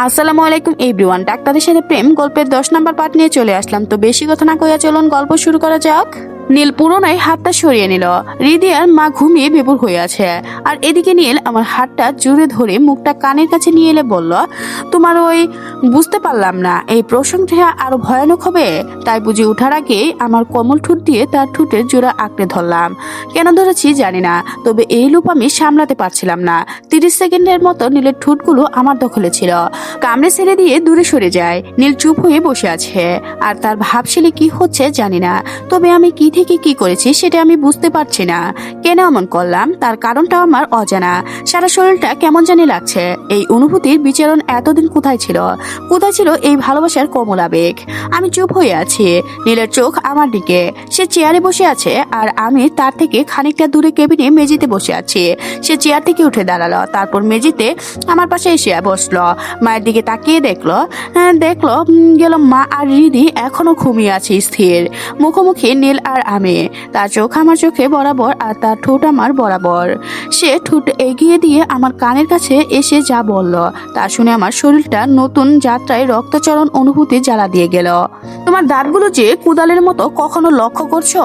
আসসালামু আলাইকুম এভরিওয়ান। ডাক্তারের সাথে প্রেম গল্পের 10 নম্বর পার্ট নিয়ে চলে আসলাম। তো বেশি কথা না কইয়া চলুন গল্প শুরু করা যাক। নীল পুরোনায় হাতটা সরিয়ে নিল। রিদিয়ার মা ঘুমিয়ে বেবুর হয়ে আছে, আর এদিকে নীল আমার হাতটা জোরে ধরে মুখটা কানের কাছে নিয়ে এলে বলল, তোমার ওই বুঝতে পারলাম না এই প্রসঙ্গটা আরো ভয়ানক হবে, তাই বুঝি উঠার আগে আমার কোমল ঠোঁট দিয়ে তার ঠোঁটের জোড়া আঁকড়ে ধরলাম। কেন ধরেছি জানি না, তবে এই লুপ আমি সামলাতে পারছিলাম না। 30 সেকেন্ডের মতো নীলের ঠোঁটগুলো আমার দখলে ছিল। কামড়ে ছেড়ে দিয়ে দূরে সরে যায়। নীল চুপ হয়ে বসে আছে, আর তার ভাবশীলে কি হচ্ছে জানি না। তবে আমি কি থেকে কি করেছি সেটা আমি বুঝতে পারছি না। কেন এমন করলাম তার কারণটা আমার অজানা। সারা শরীরটা কেমন জানি লাগছে। এই অনুভূতির বিচরণ এতদিন কোথায় ছিল? কোথায় ছিল এই ভালোবাসার কোমল আবেগ? আমি চুপ হয়ে আছি। নীলের চোখ আমার দিকে। সে চেয়ারে বসে আছে, আর আমি তার থেকে খানিকটা দূরে কেবিনে মেঝেতে বসে আছি। সে চেয়ার থেকে উঠে দাঁড়ালো, তারপর মেঝেতে আমার পাশে এসে বসলো। মায়ের দিকে তাকিয়ে দেখলো গেল মা আর রিদি এখনো ঘুমিয়ে আছে স্থির। মুখোমুখি নীল আর আমি। তার চোখ আমার চোখে বরাবর, আর তার ঠোঁট আমার বরাবর। সে ঠোঁট এগিয়ে দিয়ে আমার কানের কাছে এসে যা বলল তা শুনে আমার শরীরটা নতুন যাত্রায় রক্তচরণ অনুভূতি জ্বালা দিয়ে গেল। তোমার দাঁতগুলো যে কুদালের মতো কখনো লক্ষ্য করছো?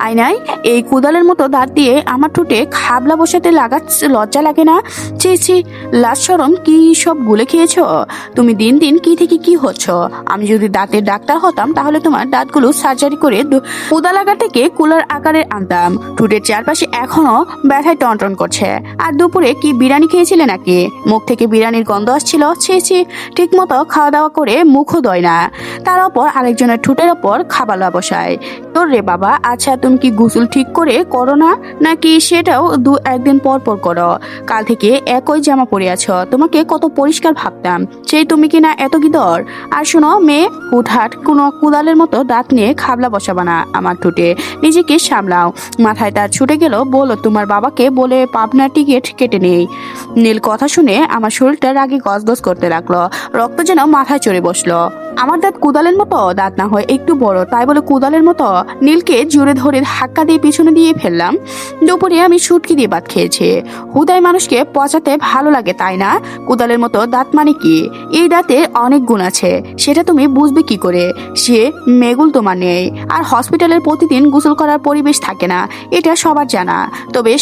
আয়নায় এই কুদালের মতো দাঁত দিয়ে আমার ঠোঁটে খাবলা বসাতে লাগাচ্ছে, লজ্জা লাগে না? ছি ছি, লাজ শরম কি সব ভুলে খেয়েছো? তুমি দিন দিন কি থেকে কি হচ্ছ? আমি যদি দাঁতের ডাক্তার হতাম তাহলে তোমার দাঁতগুলো সার্জারি করে কুদালাগা থেকে কুলার আকারের আনতাম। ঠোঁটের চারপাশে এখনো ব্যথায় টনটন করছে। আর দুপুরে কি বিরিয়ানি খেয়েছিলে নাকি? মুখ থেকে বিরিয়ানির গন্ধ আসছিল। ছি ছি, ঠিক মতো খাওয়া দাওয়া করে মুখও দয় না, তার ওপর আরেকজনের ঠোঁটের ওপর খাবার বসায়। তোর রে বাবা, আচ্ছা তুমি কি গোসল ঠিক করে করো না, নাকি সেটাও একদিন পর পর করো? কাল থেকে একই জামা পরে আছো, তোমাকে কত পরিষ্কার ভাবতাম, সেই তুমি কিনা এত গিদর। আর শোনো মেয়ে, হুটহাট কোনো কুদালের মতো দাঁত নিয়ে খাবলা বসাবা না আমার ঠোঁটে। নিজেকে সামলাও। মাথায় তার ছুটে গেল, বলো তোমার বাবাকে বলে পাবনার টিকিট কেটে নেই। নীল কথা শুনে আমার শরীরটা রাগে গজগজ করতে লাগলো। রক্ত যেন মাথায় চড়ে বসলো। আমার দাঁত কুদালের মতো? দাঁত না হয় একটু বড়, তাই বলে কুদালের মতো? নীলকে জোরে ধরে ধাক্কা দিয়ে পিছনে দিয়ে ফেললাম। দুপুরে আমি শুটকি দিয়ে ভাত খেয়েছি। হুদায় মানুষকে পচাতে ভালো লাগে তাই না? কুদালের মতো দাঁত মানে কি? এই দাঁতে অনেক গুণ আছে, সেটা তুমি বুঝবে কি করে? সে মেগুল তোমার নেই, আর হসপিটালের প্রতিদিন গোসল করার পরিবেশ থাকে না, এটা সবার জানা। তবে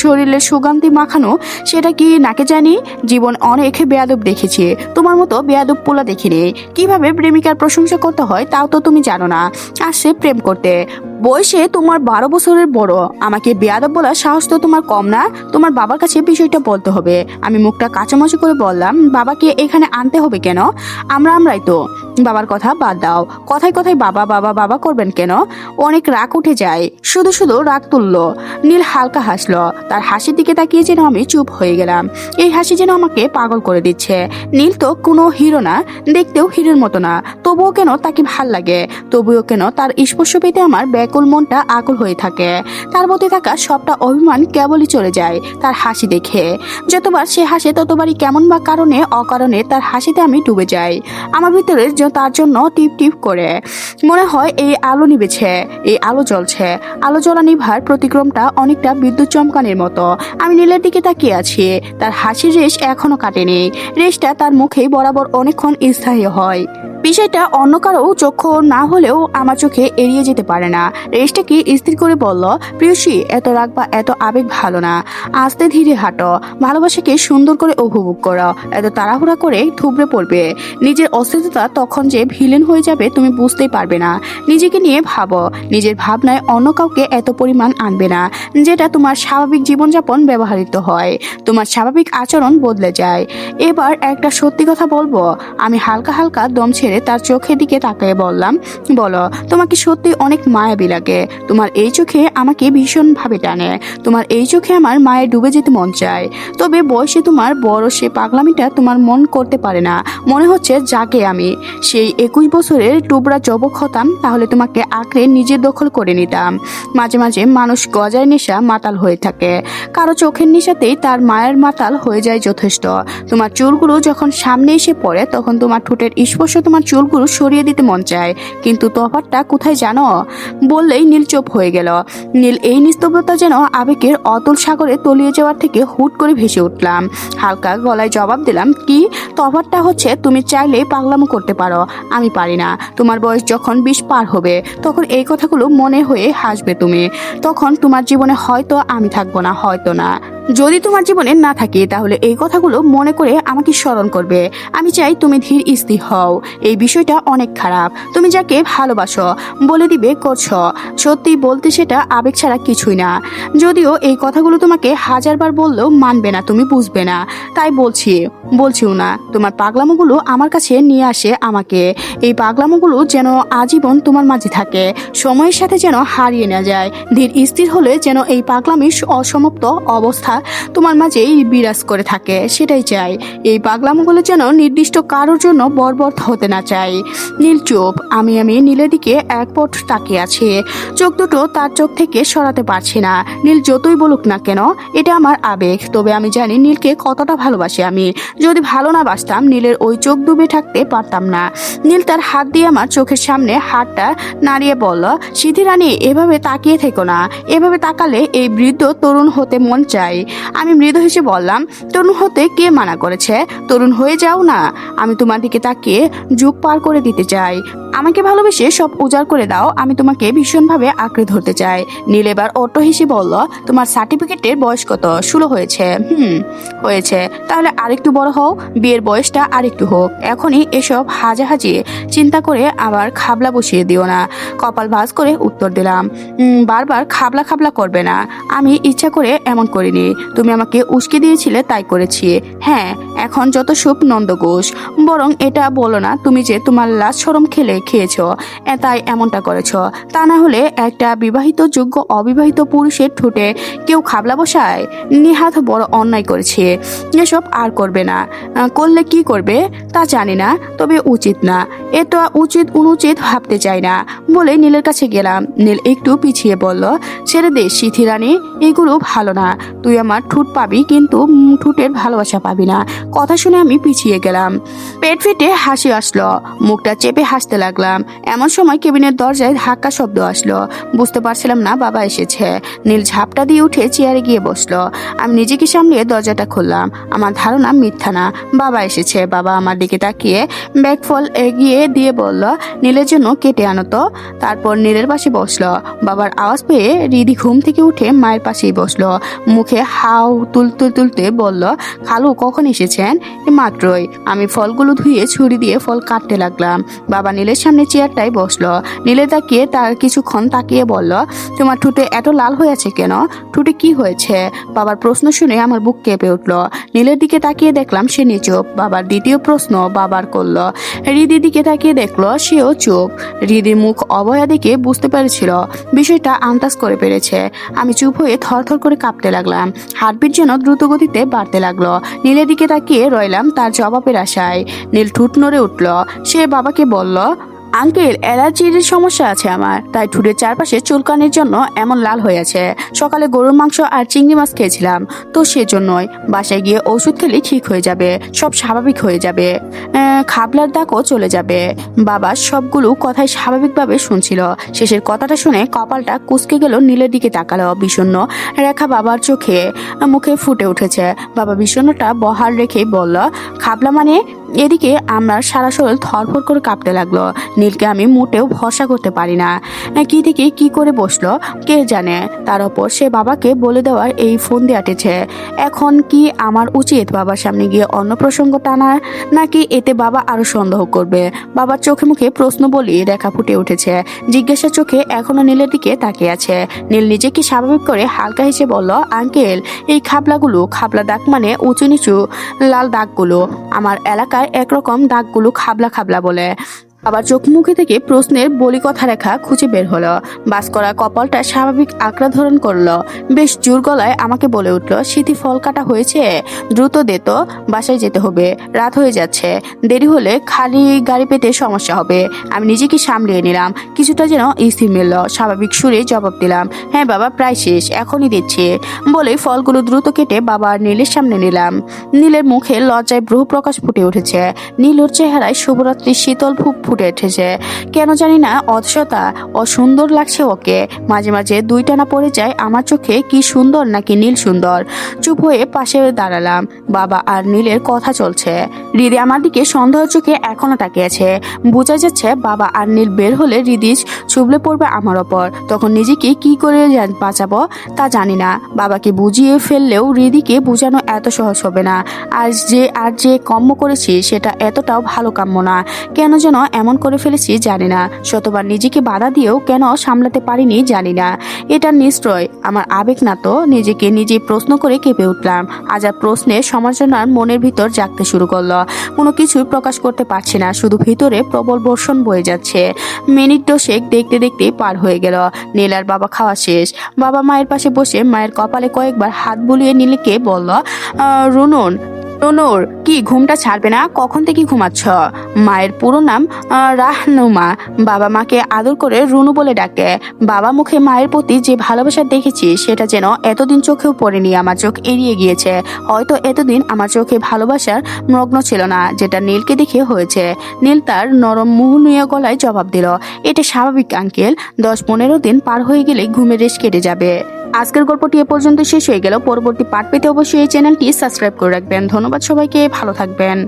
শরীরে সুগন্ধি মাখানো, সেটা কি নাকে জানি? জীবন অনেক বেয়াদব দেখেছি, তোমার মতো বেয়াদব পোলা দেখিনি। কিভাবে প্রেমিকার প্রশংসা করতে হয় তাও তো তুমি জানো না। আসছে প্রেম করতে, বয়সে তোমার 12 বছরের বড়, আমাকে বেয়াদব বলার সাহস তো তোমার কম না? তোমার বাবার কাছে বিষয়টা বলতে হবে। আমি মুখটা কাঁচামাচি করে বললাম, বাবাকে এখানে আনতে হবে কেন? আমরাই তো। বাবার কথা বাদ দাও, কথায় কথায় বাবা বাবা বাবা করবেন কেন? অনেক রাগ উঠে যায়, শুধু শুধু রাগ তুললো। নীল হালকা হাসলো। তার হাসির দিকে তাকিয়ে যেন আমি চুপ হয়ে গেলাম। এই হাসি যেন আমাকে পাগল করে দিচ্ছে। নীল তো কোনো হিরো না, দেখতেও হিরোর মতো না, তবুও কেন তাকে ভাল লাগে? তবুও কেন তার স্পর্শ পেতে আমার ব্যাকুল মনটা আকুল হয়ে থাকে? তার মধ্যে থাকা সবটা অভিমান কেবলই চলে যায় তার হাসি দেখে। যতবার সে হাসে ততবারই কেমন বা কারণে অকারণে তার হাসিতে আমি ডুবে যাই। আমার ভিতরে তার জন্য টিপ টিপ করে মনে হয় এই আলো নিবেছে, এই আলো জ্বলছে। আলো জ্বলা নিভার প্রতিক্রমটা অনেকটা বিদ্যুৎ চমকানির মতো। আমি নীলের দিকে তাকিয়ে আছি। তার হাসির রেশ এখনো কাটেনি। রেশটা তার মুখেই বরাবর অনেকক্ষণ স্থায়ী হয়। বিষয়টা অন্য কারো চক্ষু না হলেও আমার চোখে এড়িয়ে যেতে পারে না। রেশটাকে স্থির করে বলল, প্রিয়সী, এত রাগ বা এত আবেগ ভালো না। আস্তে ধীরে হাঁটো, ভালোবাসাকে সুন্দর করে উপভোগ করো। এত তাড়াহুড়া করে থুবড়ে পড়বে, নিজের অস্তিত্বতা তখন যে ভিলেন হয়ে যাবে তুমি বুঝতেই পারবে না। নিজেকে নিয়ে ভাবো, নিজের ভাবনায় অন্য কাউকে এত পরিমাণ আনবে না, যেটা তোমার স্বাভাবিক জীবনযাপন ব্যবহৃত হয়। তোমার স্বাভাবিক আচরণ বদলে যায়। এবার একটা সত্যি কথা বলবো। আমি হালকা হালকা দম ছেড়ে তার চোখের দিকে তাকিয়ে বললাম, বলো, তোমাকে সত্যি অনেক মায়াবী লাগে। তোমার এই চোখে আমাকে ভীষণ ভাবে টানে। তোমার এই চোখে আমার মায়ের ডুবে যেতে মন চায়। তবে বয়সে তোমার বড়, সে পাগলামিটা তোমার মন করতে পারে না। মনে হচ্ছে যাকে আমি সেই 21 বছরের টুবরা যুবক হতাম, তাহলে তোমাকে আঁকড়ে নিজের দখল করে নিতাম। মাঝে মাঝে মানুষ গজার নেশা মাতাল হয়ে থাকে, কারো চোখের নেশাতেই তার মায়ের মাতাল হয়ে যায় যথেষ্ট। তোমার চুলগুলো যখন সামনে এসে পড়ে তখন তোমার ঠোঁটের স্পর্শ তোমার চুলগুলো সরিয়ে দিতে মন চায়, কিন্তু তফাৎটা কোথায় জানো? বললেই নীল চুপ হয়ে গেল। নীল এই নিস্তব্ধতা যেন আবেগের অতল সাগরে তলিয়ে যাওয়ার থেকে হুট করে ভেসে উঠলাম। হালকা গলায় জবাব দিলাম, কি? তফাৎটা হচ্ছে তুমি চাইলেই পাগলামো করতে পারো, আমি পারি না। তোমার বয়স যখন 20 পার হবে তখন এই কথাগুলো মনে হয়ে হাসবে তুমি। তখন তোমার জীবনে হয়তো আমি থাকবো না, হয়তো না। যদি তোমার জীবনে না থাকি তাহলে এই কথাগুলো মনে করে আমাকে স্মরণ করবে। আমি চাই তুমি ধীর স্থির হও। এই বিষয়টা অনেক খারাপ। তুমি যাকে ভালোবাসো বলে দিবে করছো, সত্যি বলতে সেটা আবেগ ছাড়া কিছুই না। যদিও এই কথাগুলো তোমাকে হাজারবার বললেও মানবে না, তুমি বুঝবে না, তাই বলছিও না। তোমার পাগলামোগুলো আমার কাছে নিয়ে আসে আমাকে। এই পাগলামোগুলো যেন আজীবন তোমার মাঝে থাকে, সময়ের সাথে যেন হারিয়ে না যায়। ধীর স্থির হলে যেন এই পাগলামির অসমাপ্ত অবস্থা তোমার মাঝেই বিরাজ করে থাকে, সেটাই চাই। এই পাগলামোগুলো যেন নির্দিষ্ট কারোর জন্য বরবর্ত হতে না চাই। নীল চুপ। আমি নীলের দিকে এক পট তাকিয়ে আছি। চোখ দুটো তার চোখ থেকে সরাতে পারছি না। নীল যতই বলুক না কেন এটা আমার আবেগ, তবে আমি জানি নীলকে কতটা ভালোবাসি আমি। যদি ভালো না বাসতাম নীলের ওই চোখ ডুবে থাকতে পারতাম না। নীল তার হাত দিয়ে আমার চোখের সামনে হাতটা নাড়িয়ে বলল, সিধি রানী, এভাবে তাকিয়ে থেকো না। এভাবে তাকালে এই বৃদ্ধ তরুণ হতে মন চাই। আমি মৃদু হেসে বললাম, তরুণ হতে কে মানা করেছে? তরুণ হয়ে যাও না। আমি তোমার দিকে তাকিয়ে যুগ পার করে দিতে চাই। আমাকে ভালোবেসে সব উজাড় করে দাও। আমি তোমাকে ভীষণভাবে আঁকড়ে ধরতে চাই। নীল এবার অট্ট হেসে বলল, তোমার সার্টিফিকেটের বয়স কত? 16 হয়েছে? হয়েছে। তাহলে আরেকটু বড় হও, বিয়ের বয়সটা আরেকটু হোক। এখনই এসব হাজাহাজি চিন্তা করে আবার খাবলা বসিয়ে দিও না। কপাল ভাঁজ করে উত্তর দিলাম, বারবার খাবলা খাবলা করবে না। আমি ইচ্ছা করে এমন করিনি, তুমি আমাকে উস্কে দিয়েছিলে তাই করেছি। হ্যাঁ, এখন যত সব নন্দঘোষ। বরং এটা বলো না তুমি যে তোমার লাজ শরম খেয়েছ, তাই এমনটা করেছ। তা না হলে একটা বিবাহিত যোগ্য অবিবাহিত পুরুষের ঠোঁটে কেউ খাবলা বসায়? নিহাত বড় অন্যায় করেছে। এসব আর করবে না। করলে কি করবে তা জানি না, তবে উচিত না। এটা উচিত অনুচিত ভাবতে চাই না বলে নীলের কাছে গেলাম। নীল একটু পিছিয়ে বলল, ছেড়ে দে সিথি রানী, এগুলো ভালো না। তুই আমার ঠোঁট পাবি কিন্তু ঠোঁটের ভালোবাসা পাবি না। কথা শুনে আমি পিছিয়ে গেলাম। পেট ফেটে হাসি আসলো, মুখটা চেপে হাসতে লাগলাম। এমন সময় কেবিনের দরজায় ধাক্কা শব্দ আসলো। বুঝতে পারছিলাম না বাবা এসেছে। নীল ঝাপটা দিয়ে উঠে চেয়ারে গিয়ে বসলো। আমি নিজেকে সামলিয়ে দরজাটা খুললাম। আমার ধারণা মিথ্যা না, বাবা এসেছে। বাবা আমার দিকে তাকিয়ে ব্যাগ ফল এগিয়ে দিয়ে বলল, নীলের জন্য কেটে আনো তো। তারপর নীলের পাশে বসলো। বাবার আওয়াজ পেয়ে রিধি ঘুম থেকে উঠে মায়ের পাশেই বসলো। মুখে হাউ তুলতে তুলতে বলল, খালু কখন এসেছেন? মাত্রই। আমি ফলগুলো ধুয়ে ছুরি দিয়ে ফল কাটতে লাগলাম। বাবা নীলের সামনে চেয়ারটাই বসলো। নীলে তাকিয়ে তার কিছুক্ষণ তাকিয়ে বলল, তোমার ঠোঁটে এত লাল হয়েছে কেন? ঠোঁটে কি হয়েছে? বাবার প্রশ্ন শুনে আমার বুক কেঁপে উঠল। নীলের দিকে তাকিয়ে দেখলাম সে নিচুপ। বাবার দ্বিতীয় প্রশ্ন বাবার করলো। হৃদির দিকে তাকিয়ে দেখলো সেও চুপ। হৃদির মুখ অবয়া দেখে বুঝতে পেরেছিল বিষয়টা আন্দাজ করে পেরেছে। আমি চুপ হয়ে থরথর করে কাঁপতে লাগলাম। হার্টবিট যেন দ্রুত গতিতে বাড়তে লাগলো। নীলের দিকে তাকিয়ে রইলাম তার জবাবের আশায়। নীল ঠোঁট নড়ে উঠল। সে বাবাকে বলল, আঙ্কেল, অ্যালার্জির সমস্যা আছে আমার, তাই ঠোঁটের চারপাশে চুলকানির জন্য এমন লাল হয়ে আছে। সকালে গরুর মাংস আর চিংড়ি মাছ খেয়েছিলাম তো সেজন্যই। বাসায় গিয়ে ওষুধ খেলে ঠিক হয়ে যাবে, সব স্বাভাবিক হয়ে যাবে, খাবলার দাগও চলে যাবে। বাবা সবগুলো কথাই স্বাভাবিকভাবে শুনছিল। শেষের কথাটা শুনে কপালটা কুঁচকে গেল। নীলের দিকে তাকালো। বিষণ্ণ রেখা বাবার চোখে মুখে ফুটে উঠেছে। বাবা বিষণ্ণটা বহাল রেখে বলল, খাবলা মানে? এদিকে আমার সারা শরীর থরফর করে কাঁপতে লাগলো। নীলকে আমি মোটেও ভরসা করতে পারি না। কি থেকে কি করে বসলো কে জানে। তার উপর সে বাবাকে বলে দেওয়ার এই ফোন দিয়ে আটেছে। এখন কি আমার উচিত বাবার সামনে গিয়ে অন্য প্রসঙ্গ টানা, নাকি এতে বাবা আরো সন্দেহ করবে? বাবার চোখে মুখে প্রশ্ন বলি রেখা ফুটে উঠেছে। জিজ্ঞাসা চোখে এখনো নীলের দিকে তাকিয়ে আছে। নীল নিজেকে স্বাভাবিক করে হালকা হেসে বলল, আঙ্কেল, এই খাবলা দাগ মানে উঁচু নিচু লাল দাগগুলো। আমার এলাকায় একরকম দাগগুলো খাবলা খাবলা বলে। আবার চোখ মুখে থেকে প্রশ্নের বলি কথা রেখা খুঁজে বের হলো। বাস করা কপালটা স্বাভাবিক আঁকড়া ধারণ করলো। বেশ জোর গলায় আমাকে বলে উঠলো, সিথি ফল কাটা হয়েছে, দ্রুত দে তো, বাসায় যেতে হবে, রাত হয়ে যাচ্ছে, দেরি হলে খালি গাড়ি পেতে সমস্যা হবে। আমি নিজেকে সামলিয়ে নিলাম, কিছুটা যেন স্থির মিলল। স্বাভাবিক সুরে জবাব দিলাম, হ্যাঁ বাবা, প্রায় শেষ, এখনই দিচ্ছি। বলে ফলগুলো দ্রুত কেটে বাবা আর নীলের সামনে নিলাম। নীলের মুখে লজ্জায় ব্রহ প্রকাশ ফুটে উঠেছে। নীলুর চেহারায় শুভরাত্রির শীতল ফুটে উঠেছে। কেন জানি না অধসতা ও সুন্দর লাগছে ওকে। মাঝে মাঝে দুই টানা পড়ে যায় আমার চোখে, কি সুন্দর নাকি নীল সুন্দর। চুপ হয়ে পাশে দাঁড়ালাম। বাবা আর নীলের কথা চলছে। হৃদি আমার দিকে সন্দেহ চোখে এখনো তাকিয়েছে। বোঝা যাচ্ছে বাবা আর নীল বের হলে হৃদি ছুবলে পড়বে আমার ওপর। তখন নিজেকে কি করে বাঁচাবো তা জানি না। বাবাকে বুঝিয়ে ফেললেও হৃদিকে বোঝানো এত সহজ হবে না। আর যে কম্ম করেছি সেটা এতটাও ভালো কাম্য না। কেন যেন এমন করে ফেলেছি জানি না। শতবার নিজেকে বাধা দিয়েও কেন সামলাতে পারিনি জানি না। এটা নিশ্চয় আমার আবেগ না তো। নিজেকে নিজেই প্রশ্ন করে কেঁপে উঠলাম। আজাব প্রশ্নের সমালোচনার মনের ভিতর জাগতে শুরু করলো। কোনো কিছুই প্রকাশ করতে পারছি না, শুধু ভিতরে প্রবল বর্ষণ বয়ে যাচ্ছে। মিনিট দশেক দেখতে দেখতে পার হয়ে গেল। নীলার বাবা খাওয়া শেষ। বাবা মায়ের পাশে বসে মায়ের কপালে কয়েকবার হাত বুলিয়ে নীলকে বলল, রুনুর কি ঘুমটা ছাড়বে না? কখন থেকে ঘুমাচ্ছ? মায়ের পুরো নাম রাহনুমা। বাবা মাকে আদর করে রুনু বলে ডাকে। বাবা মুখে মায়ের প্রতি যে ভালোবাসা দেখেছি সেটা যেন এতদিন চোখেও পড়েনি। আমার চোখ এড়িয়ে গিয়েছে। হয়তো এতদিন আমার চোখে ভালোবাসার মগ্ন ছিল না, যেটা নীলকে দেখে হয়েছে। নীল তার নরম মোহনীয় গলায় জবাব দিল, এটা স্বাভাবিক আঙ্কেল, 10-15 দিন পার হয়ে গেলে ঘুমের রেশ কেটে যাবে। আজকের গল্পটি এ পর্যন্ত শেষ হয়ে গেল। পরবর্তী পার্ট পেতে অবশ্যই এই চ্যানেলটি সাবস্ক্রাইব করে রাখবেন। ধন্যবাদ সবাইকে, ভালো থাকবেন।